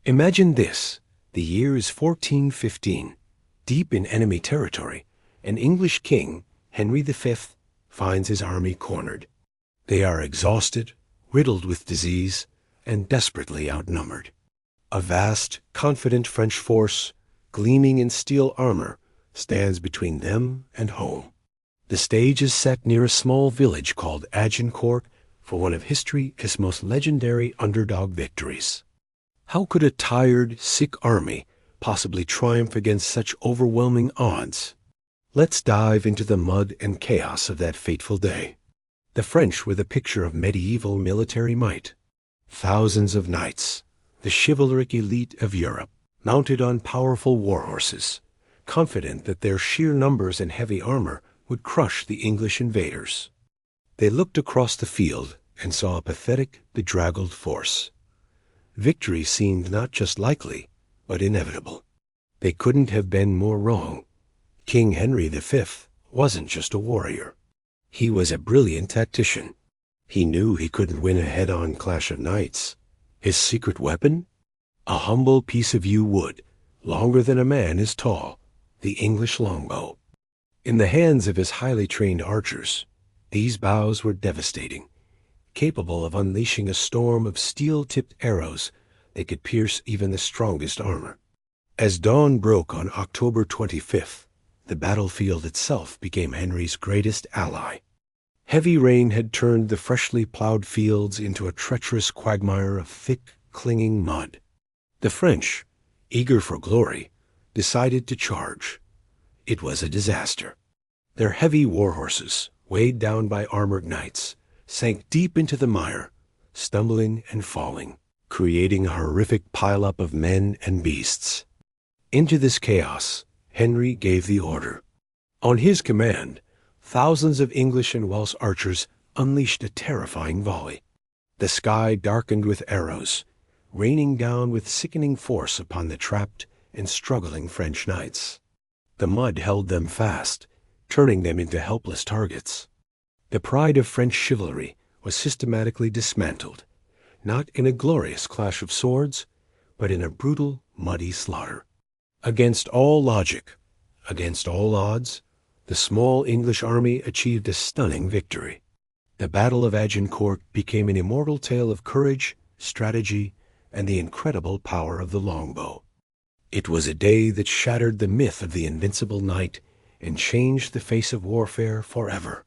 Imagine this. The year is 1415. Deep in enemy territory, an English king, Henry V, finds his army cornered. They are exhausted, riddled with disease, and desperately outnumbered. A vast, confident French force, gleaming in steel armor, stands between them and home. The stage is set near a small village called Agincourt for one of history's most legendary underdog victories. How could a tired, sick army possibly triumph against such overwhelming odds? Let's dive into the mud and chaos of that fateful day. The French were the picture of medieval military might. Thousands of knights, the chivalric elite of Europe, mounted on powerful war horses, confident that their sheer numbers and heavy armor would crush the English invaders. They looked across the field and saw a pathetic, bedraggled force. Victory seemed not just likely, but inevitable. They couldn't have been more wrong. King Henry V wasn't just a warrior. He was a brilliant tactician. He knew he couldn't win a head-on clash of knights. His secret weapon? A humble piece of yew wood, longer than a man is tall, the English longbow. In the hands of his highly trained archers, these bows were devastating, capable of unleashing a storm of steel-tipped arrows that could pierce even the strongest armor. As dawn broke on October 25th, the battlefield itself became Henry's greatest ally. Heavy rain had turned the freshly plowed fields into a treacherous quagmire of thick, clinging mud. The French, eager for glory, decided to charge. It was a disaster. Their heavy war horses, weighed down by armored knights, sank deep into the mire, stumbling and falling, creating a horrific pileup of men and beasts. Into this chaos, Henry gave the order. On his command, thousands of English and Welsh archers unleashed a terrifying volley. The sky darkened with arrows, raining down with sickening force upon the trapped and struggling French knights. The mud held them fast, turning them into helpless targets. The pride of French chivalry was systematically dismantled, not in a glorious clash of swords, but in a brutal, muddy slaughter. Against all logic, against all odds, the small English army achieved a stunning victory. The Battle of Agincourt became an immortal tale of courage, strategy, and the incredible power of the longbow. It was a day that shattered the myth of the invincible knight and changed the face of warfare forever.